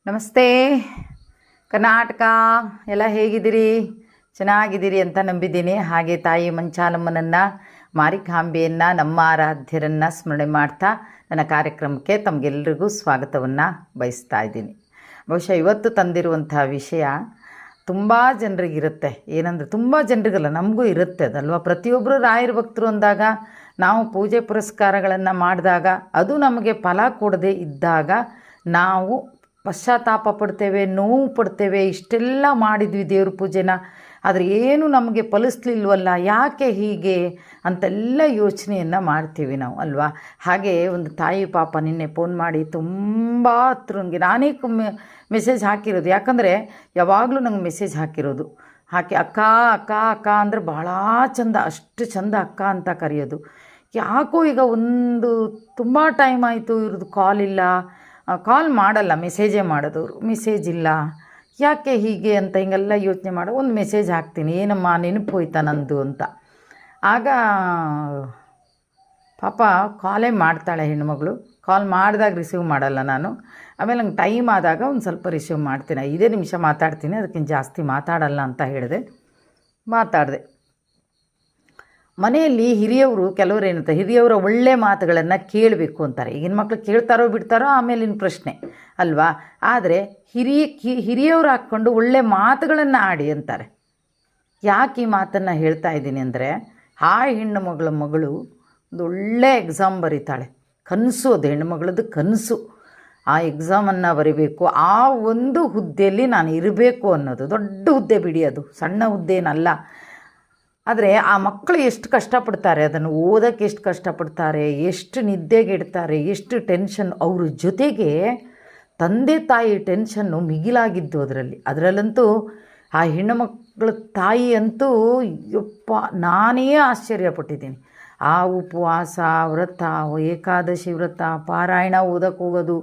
ನಮಸ್ತೆ ಕರ್ನಾಟಕ. ಎಲ್ಲ ಹೇಗಿದ್ದೀರಿ? ಚೆನ್ನಾಗಿದ್ದೀರಿ ಅಂತ ನಂಬಿದ್ದೀನಿ. ಹಾಗೆ ತಾಯಿ ಮಂಚಾಲಮ್ಮನನ್ನು, ಮಾರಿಕಾಂಬೆಯನ್ನು, ನಮ್ಮ ಆರಾಧ್ಯರನ್ನು ಸ್ಮರಣೆ ಮಾಡ್ತಾ ನನ್ನ ಕಾರ್ಯಕ್ರಮಕ್ಕೆ ತಮಗೆಲ್ಲರಿಗೂ ಸ್ವಾಗತವನ್ನು ಬಯಸ್ತಾ ಇದ್ದೀನಿ. ಬಹುಶಃ ಇವತ್ತು ತಂದಿರುವಂಥ ವಿಷಯ ತುಂಬ ಜನರಿಗಿರುತ್ತೆ. ಏನಂದರೆ ತುಂಬ ಜನರಿಗಲ್ಲ, ನಮಗೂ ಇರುತ್ತೆ ಅದಲ್ವ. ಪ್ರತಿಯೊಬ್ಬರು ರಾಯರ ಭಕ್ತರು ಅಂದಾಗ, ನಾವು ಪೂಜೆ ಪುರಸ್ಕಾರಗಳನ್ನು ಮಾಡಿದಾಗ ಅದು ನಮಗೆ ಫಲ ಕೊಡದೇ ಇದ್ದಾಗ ನಾವು ಪಶ್ಚಾತ್ತಾಪ ಪಡ್ತೇವೆ, ನೋವು ಪಡ್ತೇವೆ. ಇಷ್ಟೆಲ್ಲ ಮಾಡಿದ್ವಿ ದೇವ್ರ ಪೂಜೆನ, ಆದರೆ ಏನು ನಮಗೆ ಫಲಿಸ್ಲಿಲ್ವಲ್ಲ, ಯಾಕೆ ಹೀಗೆ ಅಂತೆಲ್ಲ ಯೋಚನೆಯನ್ನು ಮಾಡ್ತೀವಿ ನಾವು ಅಲ್ವಾ. ಹಾಗೆ ಒಂದು ತಾಯಿ ಪಾಪ ನಿನ್ನೆ ಫೋನ್ ಮಾಡಿ ತುಂಬ ಹತ್ರನಿಗೆ ನಾನೇ ಮೆಸೇಜ್ ಹಾಕಿರೋದು. ಯಾಕಂದರೆ ಯಾವಾಗಲೂ ನಂಗೆ ಮೆಸೇಜ್ ಹಾಕಿರೋದು, ಅಕ್ಕ ಅಕ್ಕ ಅಕ್ಕ ಅಂದರೆ ಭಾಳ ಚಂದ, ಅಷ್ಟು ಚಂದ ಅಕ್ಕ ಅಂತ ಕರೆಯೋದು. ಯಾಕೋ ಈಗ ಒಂದು ತುಂಬ ಟೈಮ್ ಆಯಿತು ಇವ್ರದ್ದು ಕಾಲ್ ಇಲ್ಲ, ಕಾಲ್ ಮಾಡಲ್ಲ, ಮೆಸೇಜೇ ಮಾಡೋದವರು, ಮೆಸೇಜ್ ಇಲ್ಲ, ಯಾಕೆ ಹೀಗೆ ಅಂತ ಹಿಂಗೆಲ್ಲ ಯೋಚನೆ ಮಾಡೋ ಒಂದು ಮೆಸೇಜ್ ಹಾಕ್ತೀನಿ, ಏನಮ್ಮ ನೆನಪು ಹೋಯ್ತಾ ನಂದು ಅಂತ. ಆಗ ಪಾಪ ಕಾಲೇ ಮಾಡ್ತಾಳೆ ಹೆಣ್ಮಗಳು. ಕಾಲ್ ಮಾಡಿದಾಗ ರಿಸೀವ್ ಮಾಡಲ್ಲ ನಾನು. ಆಮೇಲೆ ನಂಗೆ ಟೈಮ್ ಆದಾಗ ಒಂದು ಸ್ವಲ್ಪ ರಿಸೀವ್ ಮಾಡ್ತೀನಿ, 5 ನಿಮಿಷ ಮಾತಾಡ್ತೀನಿ, ಅದಕ್ಕಿಂತ ಜಾಸ್ತಿ ಮಾತಾಡಲ್ಲ ಅಂತ ಹೇಳಿದೆ. ಮಾತಾಡಿದೆ. ಮನೆಯಲ್ಲಿ ಹಿರಿಯವರು ಕೆಲವರು ಏನಂತ, ಹಿರಿಯವರ ಒಳ್ಳೆ ಮಾತುಗಳನ್ನು ಕೇಳಬೇಕು ಅಂತಾರೆ. ಈಗಿನ ಮಕ್ಕಳು ಕೇಳ್ತಾರೋ ಬಿಡ್ತಾರೋ ಆಮೇಲಿನ ಪ್ರಶ್ನೆ ಅಲ್ವಾ. ಆದರೆ ಹಿರಿಯವರು ಹಾಕ್ಕೊಂಡು ಒಳ್ಳೆ ಮಾತುಗಳನ್ನು ಆಡಿ ಅಂತಾರೆ. ಯಾಕೆ ಈ ಮಾತನ್ನು ಹೇಳ್ತಾ ಇದ್ದೀನಿ ಅಂದರೆ, ಆ ಹೆಣ್ಣು ಮಗಳು ಒಂದು ಒಳ್ಳೆ ಎಕ್ಸಾಮ್ ಬರೀತಾಳೆ. ಕನಸು ಅದು, ಹೆಣ್ಣು ಮಗಳದ್ದು ಕನಸು. ಆ ಎಕ್ಸಾಮನ್ನು ಬರೀಬೇಕು, ಆ ಒಂದು ಹುದ್ದೆಯಲ್ಲಿ ನಾನು ಇರಬೇಕು ಅನ್ನೋದು. ದೊಡ್ಡ ಹುದ್ದೆ ಬಿಡಿ, ಅದು ಸಣ್ಣ ಹುದ್ದೆನಲ್ಲ. ಆದರೆ ಆ ಮಕ್ಕಳು ಎಷ್ಟು ಕಷ್ಟಪಡ್ತಾರೆ, ಅದನ್ನು ಓದೋಕ್ಕೆ ಎಷ್ಟು ಕಷ್ಟಪಡ್ತಾರೆ, ಎಷ್ಟು ನಿದ್ದೆಗೆಡ್ತಾರೆ, ಎಷ್ಟು ಟೆನ್ಷನ್. ಅವ್ರ ಜೊತೆಗೆ ತಂದೆ ತಾಯಿ ಟೆನ್ಷನ್ನು ಮಿಗಿಲಾಗಿದ್ದು ಅದರಲ್ಲಂತೂ ಆ ಹೆಣ್ಣು ಮಕ್ಕಳ ತಾಯಿ ಅಂತೂ ಯಪ್ಪ, ನಾನೇ ಆಶ್ಚರ್ಯಪಟ್ಟಿದ್ದೀನಿ. ಆ ಉಪವಾಸ, ವ್ರತ, ಏಕಾದಶಿ ವ್ರತ, ಪಾರಾಯಣ ಓದಕ್ಕೆ ಹೋಗೋದು,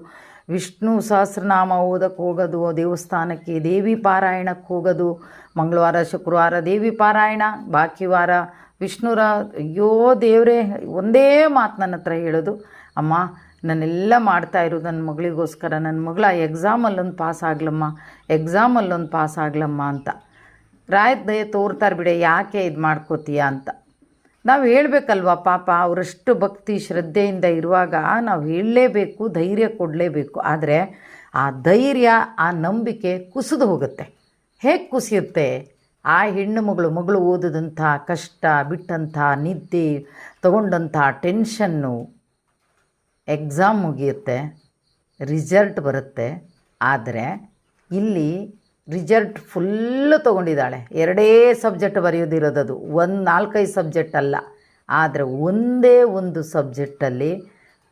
ವಿಷ್ಣು ಸಹಸ್ರನಾಮ ಓದಕ್ಕೆ ಹೋಗೋದು, ದೇವಸ್ಥಾನಕ್ಕೆ ದೇವಿ ಪಾರಾಯಣಕ್ಕೆ ಹೋಗೋದು, ಮಂಗಳವಾರ ಶುಕ್ರವಾರ ದೇವಿ ಪಾರಾಯಣ, ಬಾಕಿ ವಾರ ವಿಷ್ಣುರ. ಅಯ್ಯೋ ದೇವರೇ, ಒಂದೇ ಮಾತು ನನ್ನ ಹತ್ರ ಹೇಳೋದು, ಅಮ್ಮ ನಾನೆಲ್ಲ ಮಾಡ್ತಾ ಇರೋದು ನನ್ನ ಮಗಳಿಗೋಸ್ಕರ, ನನ್ನ ಮಗಳ ಎಕ್ಸಾಮಲ್ಲೊಂದು ಪಾಸ್ ಆಗ್ಲಮ್ಮ, ಎಕ್ಸಾಮಲ್ಲೊಂದು ಪಾಸ್ ಆಗ್ಲಮ್ಮ ಅಂತ. ರಾಯದ ದಯೆ ತೋರ್ತಾರೆ ಬಿಡೆ, ಯಾಕೆ ಇದು ಮಾಡ್ಕೋತೀಯ ಅಂತ ನಾವು ಹೇಳಬೇಕಲ್ವ. ಪಾಪ ಅವರಷ್ಟು ಭಕ್ತಿ ಶ್ರದ್ಧೆಯಿಂದ ಇರುವಾಗ ನಾವು ಹೇಳಲೇಬೇಕು, ಧೈರ್ಯ ಕೊಡಲೇಬೇಕು. ಆದರೆ ಆ ಧೈರ್ಯ, ಆ ನಂಬಿಕೆ ಕುಸಿದು ಹೋಗುತ್ತೆ. ಹೇಗೆ ಕುಸಿಯುತ್ತೆ? ಆ ಹೆಣ್ಣು ಮಗಳು ಓದಿದಂಥ ಕಷ್ಟ, ಬಿಟ್ಟಂಥ ನಿದ್ದೆ, ತಗೊಂಡಂಥ ಟೆನ್ಷನ್ನು, ಎಕ್ಸಾಮ್ ಮುಗಿಯುತ್ತೆ, ರಿಸಲ್ಟ್ ಬರುತ್ತೆ. ಆದರೆ ಇಲ್ಲಿ ರಿಸಲ್ಟ್ ಫುಲ್ಲು ತೊಗೊಂಡಿದ್ದಾಳೆ. 2 ಸಬ್ಜೆಕ್ಟ್ ಬರೆಯೋದಿರೋದದು, 4-5 ಸಬ್ಜೆಕ್ಟ್ ಅಲ್ಲ. ಆದರೆ ಒಂದೇ ಒಂದು ಸಬ್ಜೆಕ್ಟಲ್ಲಿ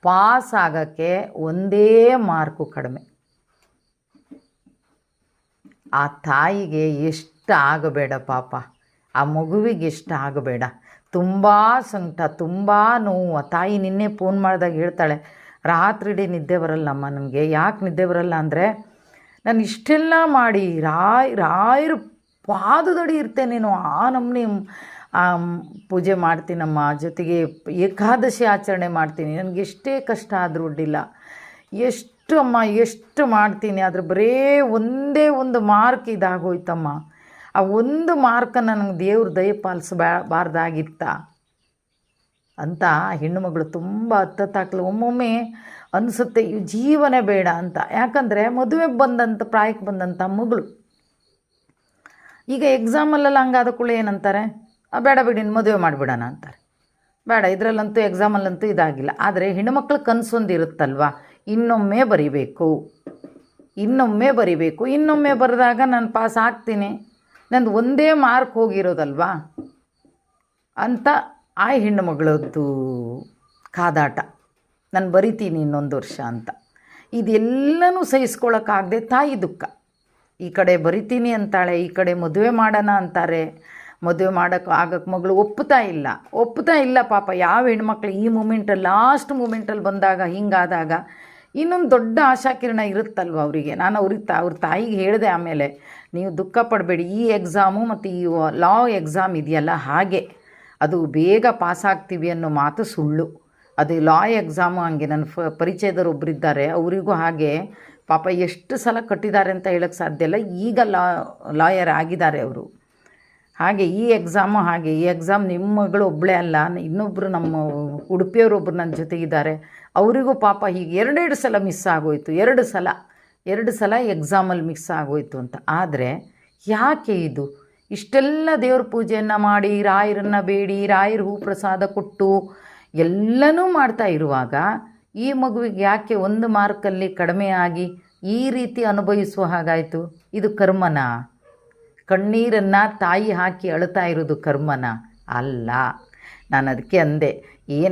ಪಾಸ್ ಆಗೋಕ್ಕೆ 1 ಮಾರ್ಕು ಕಡಿಮೆ. ಆ ತಾಯಿಗೆ ಎಷ್ಟು ಆಗಬೇಡ ಪಾಪ, ಆ ಮಗುವಿಗೆ ಎಷ್ಟು ಆಗಬೇಡ. ತುಂಬ ಸಂಕಟ, ತುಂಬ ನೋವು. ಆ ತಾಯಿ ನಿನ್ನೆ ಫೋನ್ ಮಾಡಿದಾಗ ಹೇಳ್ತಾಳೆ, ರಾತ್ರಿಡೀ ನಿದ್ದೆ ಬರಲ್ಲಮ್ಮ ನನಗೆ. ಯಾಕೆ ನಿದ್ದೆ ಬರಲ್ಲ ಅಂದರೆ, ನಾನು ಇಷ್ಟೆಲ್ಲ ಮಾಡಿ ರಾಯರ ಪಾದದಡಿ ಇರ್ತೇನೇನೋ, ಆ ನಮ್ಮನೆ ಪೂಜೆ ಮಾಡ್ತೀನಮ್ಮ, ಜೊತೆಗೆ ಏಕಾದಶಿ ಆಚರಣೆ ಮಾಡ್ತೀನಿ, ನನಗೆ ಎಷ್ಟೇ ಕಷ್ಟ ಆದರೂ ಅಡ್ಡಿಲ್ಲ, ಎಷ್ಟು ಅಮ್ಮ ಎಷ್ಟು ಮಾಡ್ತೀನಿ, ಆದರೆ ಬರೇ ಒಂದೇ ಒಂದು ಮಾರ್ಕ್ ಇದಾಗೋಯ್ತಮ್ಮ. ಆ ಒಂದು ಮಾರ್ಕನ್ನು ನನಗೆ ದೇವ್ರ ದಯ ಪಾಲಿಸಬಾರ್ದಾಗಿತ್ತ ಅಂತ ಹೆಣ್ಣು ಮಗಳು ತುಂಬ ಹತ್ತತ್ತಾಕ್ಲು. ಒಮ್ಮೊಮ್ಮೆ ಅನಿಸುತ್ತೆ ಈ ಜೀವನ ಬೇಡ ಅಂತ. ಯಾಕಂದರೆ ಮದುವೆಗೆ ಬಂದಂಥ, ಪ್ರಾಯಕ್ಕೆ ಬಂದಂಥ ಮಗಳು ಈಗ ಎಕ್ಸಾಮಲ್ಲೆಲ್ಲ ಹಂಗಾದ ಕೂಡ ಏನಂತಾರೆ, ಬೇಡ ಬಿಡಿ ಮದುವೆ ಮಾಡಿಬಿಡೋಣ ಅಂತಾರೆ. ಬೇಡ, ಇದರಲ್ಲಂತೂ ಎಕ್ಸಾಮಲ್ಲಂತೂ ಇದಾಗಿಲ್ಲ. ಆದರೆ ಹೆಣ್ಣುಮಕ್ಳು ಕನಸೊಂದು ಇರುತ್ತಲ್ವ, ಇನ್ನೊಮ್ಮೆ ಬರಿಬೇಕು, ಇನ್ನೊಮ್ಮೆ ಬರೆದಾಗ ನಾನು ಪಾಸ್ ಆಗ್ತೀನಿ, ನಂದು ಒಂದೇ ಮಾರ್ಕ್ ಹೋಗಿರೋದಲ್ವಾ ಅಂತ ಆ ಹೆಣ್ಣು ಮಗಳದ್ದು ಕಾದಾಟ. ನಾನು ಬರಿತೀನಿ ಇನ್ನೊಂದು ವರ್ಷ ಅಂತ. ಇದೆಲ್ಲನೂ ಸಹಿಸ್ಕೊಳ್ಳೋಕ್ಕಾಗದೆ ತಾಯಿ ದುಃಖ. ಈ ಕಡೆ ಬರಿತೀನಿ ಅಂತಾಳೆ, ಈ ಕಡೆ ಮದುವೆ ಮಾಡೋಣ ಅಂತಾರೆ. ಮದುವೆ ಆಗಕ್ಕೆ ಮಗಳು ಒಪ್ಪುತ್ತಾ ಇಲ್ಲ ಪಾಪ. ಯಾವ ಹೆಣ್ಮಕ್ಳು ಈ ಮೂಮೆಂಟಲ್ಲಿ, ಲಾಸ್ಟ್ ಮೂಮೆಂಟಲ್ಲಿ ಬಂದಾಗ, ಹಿಂಗಾದಾಗ ಇನ್ನೊಂದು ದೊಡ್ಡ ಆಶಾಕಿರಣ ಇರುತ್ತಲ್ವ ಅವರಿಗೆ. ನಾನು ಅವ್ರ ತಾಯಿಗೆ ಹೇಳಿದೆ, ಆಮೇಲೆ ನೀವು ದುಃಖ ಪಡಬೇಡಿ, ಈ ಎಕ್ಸಾಮು ಮತ್ತು ಈ ಲಾ ಎಕ್ಸಾಮ್ ಇದೆಯಲ್ಲ, ಹಾಗೆ ಅದು ಬೇಗ ಪಾಸಾಗ್ತೀವಿ ಅನ್ನೋ ಮಾತು ಸುಳ್ಳು. ಅದು ಲಾ ಎಕ್ಸಾಮು ಹಂಗೆ. ನನ್ನ ಪರಿಚಯದವ್ರು ಒಬ್ಬರಿದ್ದಾರೆ, ಅವರಿಗೂ ಹಾಗೆ ಪಾಪ ಎಷ್ಟು ಸಲ ಕಟ್ಟಿದ್ದಾರೆ ಅಂತ ಹೇಳೋಕ್ಕೆ ಸಾಧ್ಯ ಇಲ್ಲ. ಈಗ ಲಾಯರ್ ಆಗಿದ್ದಾರೆ ಅವರು. ಹಾಗೆ ಈ ಎಕ್ಸಾಮ್ ನಿಮ್ಮ ಮಗಳು ಒಬ್ಬಳೇ ಅಲ್ಲ, ಇನ್ನೊಬ್ಬರು ನಮ್ಮ ಉಡುಪಿಯವರೊಬ್ಬರು ನನ್ನ ಜೊತೆಗಿದ್ದಾರೆ. ಅವರಿಗೂ ಪಾಪ ಹೀಗೆ ಎರಡೆರಡು ಸಲ ಮಿಸ್ ಆಗೋಯ್ತು, ಎರಡು ಸಲ ಎಕ್ಸಾಮಲ್ಲಿ ಮಿಸ್ ಆಗೋಯ್ತು ಅಂತ. ಆದರೆ ಯಾಕೆ ಇದು ಇಷ್ಟೆಲ್ಲ ದೇವ್ರ ಪೂಜೆಯನ್ನು ಮಾಡಿ, ರಾಯರನ್ನು ಬೇಡಿ, ರಾಯರ ಹೂ ಪ್ರಸಾದ ಕೊಟ್ಟು ಎಲ್ಲನೂ ಮಾಡ್ತಾ ಇರುವಾಗ ಈ ಮಗುವಿಗೆ ಯಾಕೆ 1 ಮಾರ್ಕಲ್ಲಿ ಕಡಿಮೆ ಆಗಿ ಈ ರೀತಿ ಅನುಭವಿಸುವ ಹಾಗಾಯಿತು? ಇದು ಕರ್ಮನ? ಕಣ್ಣೀರನ್ನು ತಾಯಿ ಹಾಕಿ ಅಳ್ತಾ ಇರೋದು ಕರ್ಮನ? ಅಲ್ಲ. ನಾನು ಅದಕ್ಕೆ ಅಂದೆ,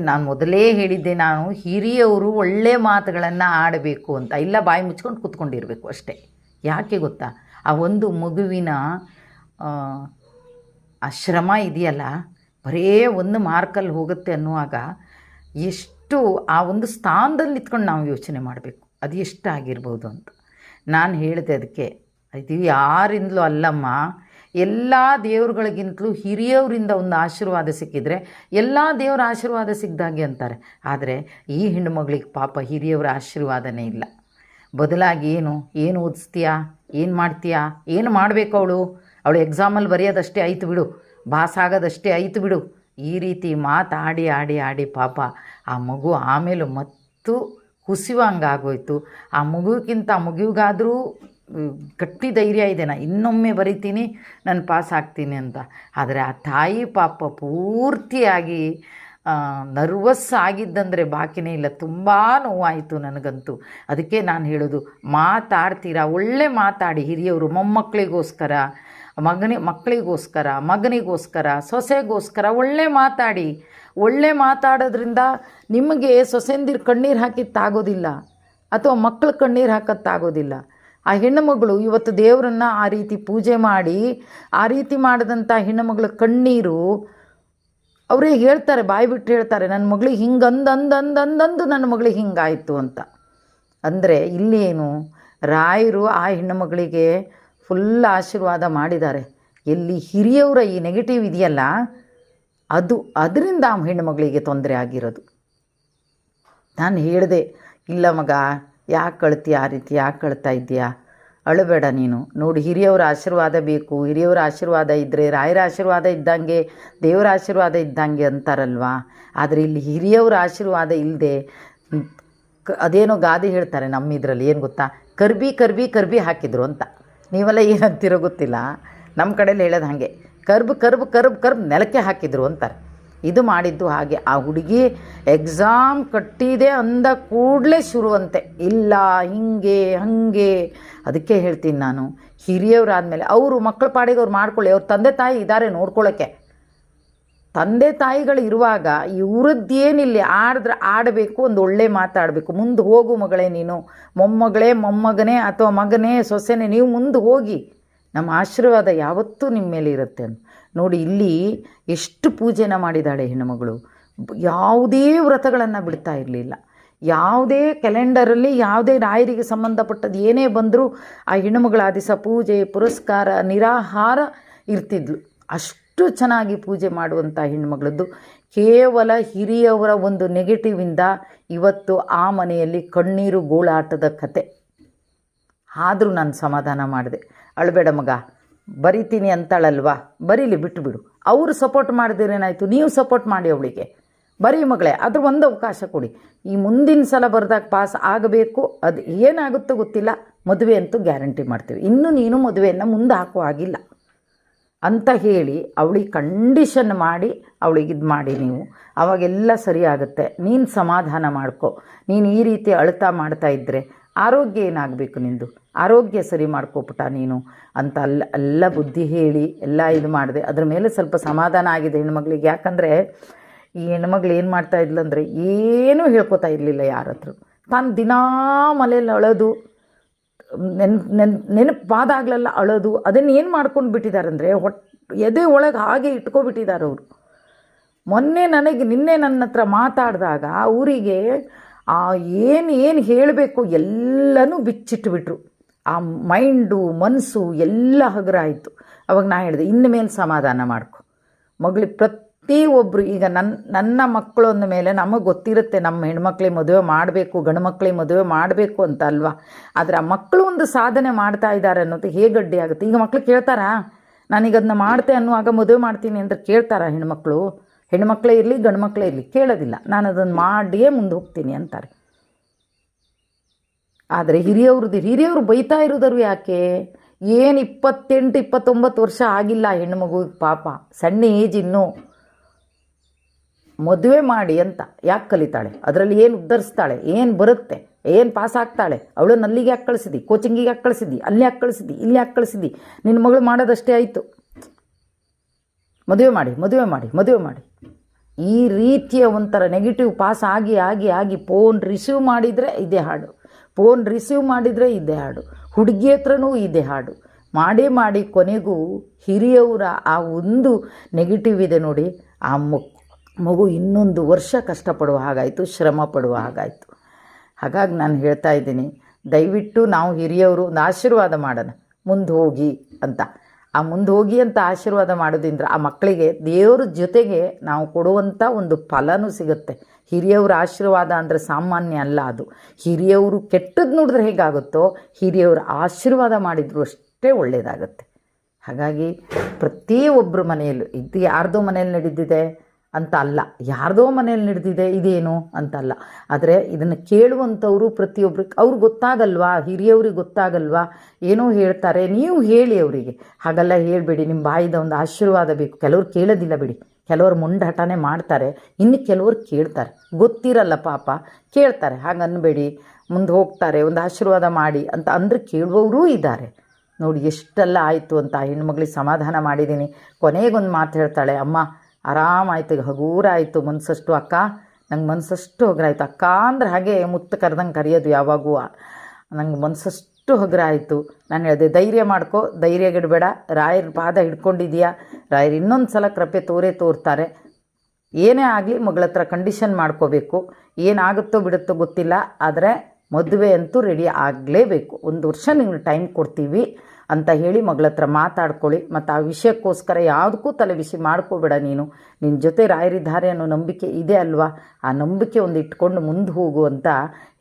ನಾನು ಮೊದಲೇ ಹೇಳಿದ್ದೆ, ನಾನು ಹಿರಿಯವರು ಒಳ್ಳೆ ಮಾತುಗಳನ್ನು ಆಡಬೇಕು ಅಂತ, ಇಲ್ಲ ಬಾಯಿ ಮುಚ್ಕೊಂಡು ಕೂತ್ಕೊಂಡಿರಬೇಕು ಅಷ್ಟೇ. ಯಾಕೆ ಗೊತ್ತಾ? ಆ ಒಂದು ಮಗುವಿನ ಆ ಶ್ರಮ ಇದೆಯಲ್ಲ, ಬರೇ 1 ಮಾರ್ಕಲ್ಲಿ ಹೋಗುತ್ತೆ ಅನ್ನುವಾಗ ಎಷ್ಟು ಆ ಒಂದು ಸ್ಥಾನದಲ್ಲಿ ನಿಂತ್ಕೊಂಡು ನಾವು ಯೋಚನೆ ಮಾಡಬೇಕು, ಅದು ಎಷ್ಟಾಗಿರ್ಬೋದು ಅಂತ. ನಾನು ಹೇಳಿದೆ ಅದಕ್ಕೆ, ಇದು ಯಾರಿಂದಲೂ ಅಲ್ಲಮ್ಮ, ಎಲ್ಲ ದೇವ್ರುಗಳಿಗಿಂತಲೂ ಹಿರಿಯವರಿಂದ ಒಂದು ಆಶೀರ್ವಾದ ಸಿಕ್ಕಿದರೆ ಎಲ್ಲ ದೇವರ ಆಶೀರ್ವಾದ ಸಿಕ್ಕಿದಾಗೆ ಅಂತಾರೆ. ಆದರೆ ಈ ಹೆಣ್ಣುಮಗಳಿಗೆ ಪಾಪ ಹಿರಿಯವರ ಆಶೀರ್ವಾದನೇ ಇಲ್ಲ. ಬದಲಾಗಿ ಏನು ಓದಿಸ್ತೀಯಾ, ಏನು ಮಾಡ್ತೀಯಾ, ಏನು ಮಾಡಬೇಕು ಅವಳು ಎಕ್ಸಾಮಲ್ಲಿ ಬರೆಯೋದಷ್ಟೇ ಆಯಿತು ಬಿಡು, ಪಾಸ್ ಆಗೋದಷ್ಟೇ ಆಯಿತು ಬಿಡು, ಈ ರೀತಿ ಮಾತಾಡಿ ಆಡಿ ಆಡಿ ಪಾಪ ಆ ಮಗು ಆಮೇಲೆ ಮತ್ತು ಕುಸಿಯುವಂಗಾಗೋಯ್ತು. ಆ ಮಗುವಿಗಾದರೂ ಗಟ್ಟಿ ಧೈರ್ಯ ಇದೆ, ನಾನು ಇನ್ನೊಮ್ಮೆ ಬರಿತೀನಿ, ನಾನು ಪಾಸ್ ಆಗ್ತೀನಿ ಅಂತ. ಆದರೆ ಆ ತಾಯಿ ಪಾಪ ಪೂರ್ತಿಯಾಗಿ ನರ್ವಸ್ ಆಗಿದ್ದಂದರೆ ಬಾಕಿನೇ ಇಲ್ಲ. ತುಂಬ ನೋವಾಯಿತು ನನಗಂತೂ. ಅದಕ್ಕೆ ನಾನು ಹೇಳೋದು, ಮಾತಾಡ್ತೀರಾ ಒಳ್ಳೆ ಮಾತಾಡಿ. ಹಿರಿಯವರು ಮೊಮ್ಮಕ್ಕಳಿಗೋಸ್ಕರ, ಮಗನಿಗೋಸ್ಕರ, ಸೊಸೆಗೋಸ್ಕರ ಒಳ್ಳೆ ಮಾತಾಡಿ. ಒಳ್ಳೆ ಮಾತಾಡೋದ್ರಿಂದ ನಿಮಗೆ ಸೊಸೆಂದಿರು ಕಣ್ಣೀರು ಹಾಕಿತ್ತಾಗೋದಿಲ್ಲ, ಅಥವಾ ಮಕ್ಕಳು ಕಣ್ಣೀರು ಹಾಕತ್ತಾಗೋದಿಲ್ಲ. ಆ ಹೆಣ್ಣುಮಗಳು ಇವತ್ತು ದೇವರನ್ನು ಆ ರೀತಿ ಪೂಜೆ ಮಾಡಿ, ಆ ರೀತಿ ಮಾಡಿದಂಥ ಹೆಣ್ಣುಮಗಳ ಕಣ್ಣೀರು ಅವರೇ ಹೇಳ್ತಾರೆ, ಬಾಯಿ ಬಿಟ್ಟು ಹೇಳ್ತಾರೆ, ನನ್ನ ಮಗಳಿಗೆ ಹಿಂಗೆ ಅಂದಂದು ನನ್ನ ಮಗಳಿಗೆ ಹಿಂಗಾಯಿತು ಅಂತ. ಅಂದರೆ ಇಲ್ಲೇನು, ರಾಯರು ಆ ಹೆಣ್ಣುಮಗಳಿಗೆ ಫುಲ್ ಆಶೀರ್ವಾದ ಮಾಡಿದ್ದಾರೆ. ಎಲ್ಲಿ ಹಿರಿಯವರ ಈ ನೆಗೆಟಿವ್ ಇದೆಯಲ್ಲ, ಅದರಿಂದ ಆ ಹೆಣ್ಣುಮಗಳಿಗೆ ತೊಂದರೆ ಆಗಿರೋದು. ನಾನು ಹೇಳಿದೆ, ಇಲ್ಲ ಮಗ, ಯಾಕೆ ಕಳ್ತೀಯ, ಆ ರೀತಿ ಯಾಕೆ ಕಳ್ತಾ ಇದ್ದೀಯಾ, ಅಳಬೇಡ ನೀನು. ನೋಡಿ, ಹಿರಿಯವರ ಆಶೀರ್ವಾದ ಬೇಕು. ಹಿರಿಯವರ ಆಶೀರ್ವಾದ ಇದ್ದರೆ, ರಾಯರ ಆಶೀರ್ವಾದ ಇದ್ದಂಗೆ ದೇವರ ಆಶೀರ್ವಾದ ಇದ್ದಂಗೆ ಅಂತಾರಲ್ವ. ಆದರೆ ಇಲ್ಲಿ ಹಿರಿಯವರ ಆಶೀರ್ವಾದ ಇಲ್ಲದೆ, ಅದೇನೋ ಗಾದೆ ಹೇಳ್ತಾರೆ ನಮ್ಮ ಇದರಲ್ಲಿ, ಏನು ಗೊತ್ತಾ, ಕರ್ಬಿ ಹಾಕಿದ್ರು ಅಂತ. ನೀವೆಲ್ಲ ಏನಂತೀರೋ ಗೊತ್ತಿಲ್ಲ, ನಮ್ಮ ಕಡೆಯಲ್ಲಿ ಹೇಳೋದು ಹಾಗೆ, ಕರ್ಬ್ ನೆಲಕ್ಕೆ ಹಾಕಿದ್ರು ಅಂತಾರೆ. ಇದು ಮಾಡಿದ್ದು ಹಾಗೆ. ಆ ಹುಡುಗಿ ಎಕ್ಸಾಮ್ ಕಟ್ಟಿದೆ ಅಂದ ಕೂಡಲೇ ಶುರುವಂತೆ, ಇಲ್ಲ ಹಾಗೆ. ಅದಕ್ಕೆ ಹೇಳ್ತೀನಿ ನಾನು, ಹಿರಿಯವರಾದಮೇಲೆ ಅವರು ಮಕ್ಕಳ ಪಾಡಿಗೆ ಅವ್ರು ಮಾಡ್ಕೊಳ್ಳಿ. ಅವ್ರ ತಂದೆ ತಾಯಿ ಇದ್ದಾರೆ ನೋಡ್ಕೊಳ್ಳೋಕ್ಕೆ. ತಂದೆ ತಾಯಿಗಳು ಇರುವಾಗ ಇವ್ರದ್ದೇನಿಲ್ಲ, ಆಡಬೇಕು, ಒಂದು ಒಳ್ಳೆ ಮಾತಾಡಬೇಕು. ಮುಂದೆ ಹೋಗು ಮಗಳೇ, ನೀನು ಮೊಮ್ಮಗನೇ ಅಥವಾ ಮಗನೇ, ಸೊಸೆನೇ, ನೀವು ಮುಂದೆ ಹೋಗಿ, ನಮ್ಮ ಆಶೀರ್ವಾದ ಯಾವತ್ತೂ ನಿಮ್ಮ ಮೇಲೆ ಇರುತ್ತೆ ಅಂತ. ನೋಡಿ, ಇಲ್ಲಿ ಎಷ್ಟು ಪೂಜೆನ ಮಾಡಿದ್ದಾಳೆ ಹೆಣ್ಣುಮಗಳು. ಯಾವುದೇ ವ್ರತಗಳನ್ನು ಬಿಡ್ತಾ ಇರಲಿಲ್ಲ. ಯಾವುದೇ ಕ್ಯಾಲೆಂಡರಲ್ಲಿ ಯಾವುದೇ ರಾಯರಿಗೆ ಸಂಬಂಧಪಟ್ಟದ್ದು ಏನೇ ಬಂದರೂ ಆ ಹೆಣ್ಣುಮಗಳ ಆ ದಿವಸ ಪೂಜೆ ಪುರಸ್ಕಾರ ನಿರಾಹಾರ ಇರ್ತಿದ್ಲು. ಅಷ್ಟು ಚೆನ್ನಾಗಿ ಪೂಜೆ ಮಾಡುವಂಥ ಹೆಣ್ಣುಮಗಳದ್ದು. ಕೇವಲ ಹಿರಿಯವರ ಒಂದು ನೆಗೆಟಿವಿಂದ ಇವತ್ತು ಆ ಮನೆಯಲ್ಲಿ ಕಣ್ಣೀರು ಗೋಳಾಟದ ಕತೆ. ಆದರೂ ನಾನು ಸಮಾಧಾನ ಮಾಡಿದೆ, ಅಳಬೇಡ ಮಗ, ಬರಿತೀನಿ ಅಂತಾಳಲ್ವಾ, ಬರೀಲಿ, ಬಿಟ್ಟುಬಿಡು. ಅವರು ಸಪೋರ್ಟ್ ಮಾಡಿದ್ರೇನಾಯಿತು, ನೀವು ಸಪೋರ್ಟ್ ಮಾಡಿ ಅವಳಿಗೆ, ಬರೀ ಮಗಳೇ, ಅದ್ರ ಒಂದು ಅವಕಾಶ ಕೊಡಿ. ಈ ಮುಂದಿನ ಸಲ ಬರೆದಾಗ ಪಾಸ್ ಆಗಬೇಕು. ಅದು ಏನಾಗುತ್ತೋ ಗೊತ್ತಿಲ್ಲ, ಮದುವೆ ಅಂತೂ ಗ್ಯಾರಂಟಿ ಮಾಡ್ತೀವಿ. ಇನ್ನೂ ನೀನು ಮದುವೆಯನ್ನು ಮುಂದೆ ಹಾಕೋ ಆಗಿಲ್ಲ ಅಂತ ಹೇಳಿ ಅವಳಿಗೆ ಕಂಡೀಷನ್ ಮಾಡಿ ಅವಳಿಗೆ ಇದು ಮಾಡಿ, ನೀವು ಅವಾಗೆಲ್ಲ ಸರಿ ಆಗುತ್ತೆ. ನೀನು ಸಮಾಧಾನ ಮಾಡ್ಕೊ. ನೀನು ಈ ರೀತಿ ಅಳ್ತಾ ಮಾಡ್ತಾ ಇದ್ದರೆ ಆರೋಗ್ಯ ಏನಾಗಬೇಕು, ನಿಂದು ಆರೋಗ್ಯ ಸರಿ ಮಾಡ್ಕೊಪುಟ ನೀನು ಅಂತ ಎಲ್ಲ ಬುದ್ಧಿ ಹೇಳಿ ಎಲ್ಲ ಇದು ಮಾಡಿದೆ. ಅದ್ರ ಮೇಲೆ ಸ್ವಲ್ಪ ಸಮಾಧಾನ ಆಗಿದೆ ಹೆಣ್ಮಗಳಿಗೆ. ಯಾಕಂದರೆ ಈ ಹೆಣ್ಮಗಳು ಏನು ಮಾಡ್ತಾ ಇದ್ಲು ಅಂದರೆ, ಏನೂ ಹೇಳ್ಕೊತಾ ಇರಲಿಲ್ಲ ಯಾರ ಹತ್ರ. ತಾನು ದಿನಾ ಮನೇಲಿ ಅಳೋದು, ನೆನಪಾದಾಗಲೆಲ್ಲ ಅಳೋದು. ಅದನ್ನು ಏನು ಮಾಡ್ಕೊಂಡು ಬಿಟ್ಟಿದ್ದಾರೆ ಅಂದರೆ, ಎದೆ ಒಳಗೆ ಹಾಗೆ ಇಟ್ಕೊಬಿಟ್ಟಿದ್ದಾರೆ ಅವರು. ನಿನ್ನೆ ನನ್ನ ಹತ್ರ ಮಾತಾಡಿದಾಗ ಅವರಿಗೆ ಏನು ಹೇಳಬೇಕು ಎಲ್ಲನೂ ಬಿಚ್ಚಿಟ್ಬಿಟ್ರು. ಆ ಮೈಂಡು ಮನಸ್ಸು ಎಲ್ಲ ಹಗುರ ಆಯಿತು. ಅವಾಗ ನಾನು ಹೇಳಿದೆ, ಇನ್ನು ಮೇಲೆ ಸಮಾಧಾನ ಮಾಡ್ಕೊ ಮಗಳಿಗೆ, ಪ್ರತಿಯೊಬ್ಬರು ಈಗ ನನ್ನ ಮಕ್ಕಳು ಅಂದ ಮೇಲೆ ನಮಗೆ ಗೊತ್ತಿರುತ್ತೆ ನಮ್ಮ ಹೆಣ್ಮಕ್ಳಿಗೆ ಮದುವೆ ಮಾಡಬೇಕು, ಗಂಡು ಮಕ್ಕಳಿಗೆ ಮದುವೆ ಮಾಡಬೇಕು ಅಂತ ಅಲ್ವಾ. ಆದರೆ ಆ ಮಕ್ಕಳು ಒಂದು ಸಾಧನೆ ಮಾಡ್ತಾ ಇದ್ದಾರೆ ಅನ್ನೋದು ಹೇಗೆ ಅಡ್ಡಿ ಆಗುತ್ತೆ? ಈಗ ಮಕ್ಕಳು ಕೇಳ್ತಾರಾ ನಾನೀಗ ಅದನ್ನ ಮಾಡ್ತೆ ಅನ್ನುವಾಗ ಮದುವೆ ಮಾಡ್ತೀನಿ ಅಂತ ಕೇಳ್ತಾರಾ ಹೆಣ್ಮಕ್ಳು? ಹೆಣ್ಮಕ್ಳೇ ಇರಲಿ ಗಂಡು ಮಕ್ಕಳೇ ಇರಲಿ ಕೇಳೋದಿಲ್ಲ. ನಾನು ಅದನ್ನು ಮಾಡಿಯೇ ಮುಂದೆ ಹೋಗ್ತೀನಿ ಅಂತಾರೆ. ಆದರೆ ಹಿರಿಯವರು ಬೈತಾ ಇರೋದರು ಯಾಕೆ? ಏನು 28, 29 ವರ್ಷ ಆಗಿಲ್ಲ ಹೆಣ್ಣುಮಗುವಿಗೆ, ಪಾಪ ಸಣ್ಣ ಏಜ್ ಇನ್ನೂ, ಮದುವೆ ಮಾಡಿ ಅಂತ ಯಾಕೆ ಕಲಿತಾಳೆ? ಅದರಲ್ಲಿ ಏನು ಉದ್ಧರಿಸ್ತಾಳೆ? ಏನು ಬರುತ್ತೆ? ಏನು ಪಾಸ್ ಆಗ್ತಾಳೆ? ಅವಳನ್ನು ಅಲ್ಲಿಗೆ ಯಾಕೆ ಕಳಿಸಿದಿ? ಕೋಚಿಂಗಿಗೆ ಯಾಕೆ ಕಳಿಸಿದಿ? ಅಲ್ಲಿ ಯಾಕೆ ಕಳಿಸಿದಿ? ಇಲ್ಲಿ ಯಾಕೆ ಕಳಿಸಿದಿ? ನಿನ್ನ ಮಗಳು ಮಾಡೋದಷ್ಟೇ ಆಯಿತು, ಮದುವೆ ಮಾಡಿ. ಈ ರೀತಿಯ ಒಂಥರ ನೆಗೆಟಿವ್ ಪಾಸ್ ಆಗಿ ಫೋನ್ ರಿಸೀವ್ ಮಾಡಿದರೆ ಇದೇ ಹಾಡು, ಹುಡುಗಿ ಹತ್ರನೂ ಇದೇ ಹಾಡು ಮಾಡಿ ಕೊನೆಗೂ ಹಿರಿಯವರ ಆ ಒಂದು ನೆಗೆಟಿವ್ ಇದೆ ನೋಡಿ, ಆ ಮಗು ಇನ್ನೊಂದು ವರ್ಷ ಕಷ್ಟಪಡುವ ಹಾಗಾಯಿತು, ಶ್ರಮ ಪಡುವ ಹಾಗಾಯಿತು. ಹಾಗಾಗಿ ನಾನು ಹೇಳ್ತಾ ಇದ್ದೀನಿ, ದಯವಿಟ್ಟು ನಾವು ಹಿರಿಯವರು ಒಂದು ಆಶೀರ್ವಾದ ಮಾಡೋಣ, ಮುಂದೆ ಹೋಗಿ ಅಂತ. ಆ ಮುಂದೆ ಹೋಗಿ ಅಂತ ಆಶೀರ್ವಾದ ಮಾಡೋದ್ರಿಂದ ಆ ಮಕ್ಕಳಿಗೆ ದೇವರ ಜೊತೆಗೆ ನಾವು ಕೊಡುವಂಥ ಒಂದು ಫಲನೂ ಸಿಗುತ್ತೆ. ಹಿರಿಯವರ ಆಶೀರ್ವಾದ ಅಂದರೆ ಸಾಮಾನ್ಯ ಅಲ್ಲ ಅದು. ಹಿರಿಯವರು ಕೆಟ್ಟದ್ದು ನೋಡಿದ್ರೆ ಹೇಗಾಗುತ್ತೋ, ಹಿರಿಯವರು ಆಶೀರ್ವಾದ ಮಾಡಿದ್ರು ಅಷ್ಟೇ ಒಳ್ಳೆಯದಾಗುತ್ತೆ. ಹಾಗಾಗಿ ಪ್ರತಿಯೊಬ್ಬರ ಮನೆಯಲ್ಲೂ ಇದು ಯಾರ್ದೋ ಮನೆಯಲ್ಲಿ ನಡೆದಿದೆ ಅಂತ ಅಲ್ಲ, ಯಾರ್ದೋ ಮನೆಯಲ್ಲಿ ನಡೆದಿದೆ ಇದೇನು ಅಂತಲ್ಲ. ಆದರೆ ಇದನ್ನು ಕೇಳುವಂಥವರು ಪ್ರತಿಯೊಬ್ಬರಿಗೆ ಅವ್ರಿಗೆ ಗೊತ್ತಾಗಲ್ವಾ, ಹಿರಿಯವ್ರಿಗೆ ಗೊತ್ತಾಗಲ್ವಾ, ಏನೋ ಹೇಳ್ತಾರೆ, ನೀವು ಹೇಳಿ ಅವರಿಗೆ. ಹಾಗೆಲ್ಲ ಹೇಳಬೇಡಿ, ನಿಮ್ಮ ಬಾಯಿದ ಒಂದು ಆಶೀರ್ವಾದ ಬೇಕು. ಕೆಲವ್ರು ಕೇಳೋದಿಲ್ಲ ಬಿಡಿ, ಕೆಲವರು ಮುಂಡಾಟನೇ ಮಾಡ್ತಾರೆ, ಇನ್ನು ಕೆಲವರು ಕೇಳ್ತಾರೆ, ಗೊತ್ತಿರಲ್ಲ ಪಾಪ ಕೇಳ್ತಾರೆ. ಹಾಗನ್ಬೇಡಿ, ಮುಂದೆ ಹೋಗ್ತಾರೆ, ಒಂದು ಆಶೀರ್ವಾದ ಮಾಡಿ ಅಂತ ಅಂದರೆ ಕೇಳುವವರೂ ಇದ್ದಾರೆ. ನೋಡಿ ಎಷ್ಟೆಲ್ಲ ಆಯಿತು ಅಂತ ಆ ಹೆಣ್ಮಗಳಿಗೆ ಸಮಾಧಾನ ಮಾಡಿದ್ದೀನಿ. ಕೊನೆಗೊಂದು ಮಾತು ಹೇಳ್ತಾಳೆ, ಅಮ್ಮ ಆರಾಮಾಯ್ತು, ಈಗ ಹಗೂರ ಆಯಿತು ಮನಸ್ಸಷ್ಟು, ಅಕ್ಕ ನಂಗೆ ಮನಸ್ಸಷ್ಟು ಹಗುರಾಯಿತು. ಅಕ್ಕ ಅಂದರೆ ಹಾಗೆ ಮುತ್ತು ಕರೆದಂಗೆ ಕರೆಯೋದು ಯಾವಾಗೂ. ನಂಗೆ ಮನಸ್ಸಷ್ಟು ಹಗುರ ಆಯಿತು. ನಾನು ಹೇಳಿದೆ, ಧೈರ್ಯ ಮಾಡ್ಕೊ, ಧೈರ್ಯಗೆಡಬೇಡ, ರಾಯರ ಪಾದ ಹಿಡ್ಕೊಂಡಿದೀಯಾ, ರಾಯರು ಇನ್ನೊಂದು ಸಲ ಕೃಪೆ ತೋರ್ತಾರೆ. ಏನೇ ಆಗಲಿ ಮಗಳ ಹತ್ರ ಕಂಡೀಷನ್ ಮಾಡ್ಕೋಬೇಕು, ಏನಾಗುತ್ತೋ ಬಿಡುತ್ತೋ ಗೊತ್ತಿಲ್ಲ, ಆದರೆ ಮದುವೆ ಅಂತೂ ರೆಡಿ ಆಗಲೇಬೇಕು, 1 ವರ್ಷ ನಿಮ್ಗೆ ಟೈಮ್ ಕೊಡ್ತೀವಿ ಅಂತ ಹೇಳಿ ಮಗಳ ಹತ್ರ ಮಾತಾಡ್ಕೊಳ್ಳಿ. ಮತ್ತು ಆ ವಿಷಯಕ್ಕೋಸ್ಕರ ಯಾವುದಕ್ಕೂ ತಲೆ ಬಿಸಿ ಮಾಡ್ಕೋಬೇಡ. ನಿನ್ನ ಜೊತೆ ರಾಯರಿದ್ದಾರೆ ಅನ್ನೋ ನಂಬಿಕೆ ಇದೆ ಅಲ್ವಾ, ಆ ನಂಬಿಕೆ ಒಂದು ಇಟ್ಕೊಂಡು ಮುಂದೆ ಹೋಗು ಅಂತ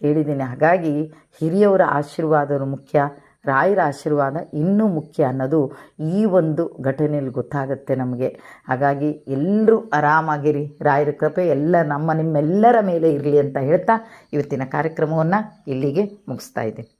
ಹೇಳಿದ್ದೀನಿ. ಹಾಗಾಗಿ ಹಿರಿಯವರ ಆಶೀರ್ವಾದವು ಮುಖ್ಯ, ರಾಯರ ಆಶೀರ್ವಾದ ಇನ್ನೂ ಮುಖ್ಯ ಅನ್ನೋದು ಈ ಒಂದು ಘಟನೆಯಲ್ಲಿ ಗೊತ್ತಾಗುತ್ತೆ ನಮಗೆ. ಹಾಗಾಗಿ ಎಲ್ಲರೂ ಆರಾಮಾಗಿರಿ, ರಾಯರ ಕೃಪೆ ನಿಮ್ಮೆಲ್ಲರ ಮೇಲೆ ಇರಲಿ ಅಂತ ಹೇಳ್ತಾ ಇವತ್ತಿನ ಕಾರ್ಯಕ್ರಮವನ್ನು ಇಲ್ಲಿಗೆ ಮುಗಿಸ್ತಾ ಇದ್ದೀನಿ.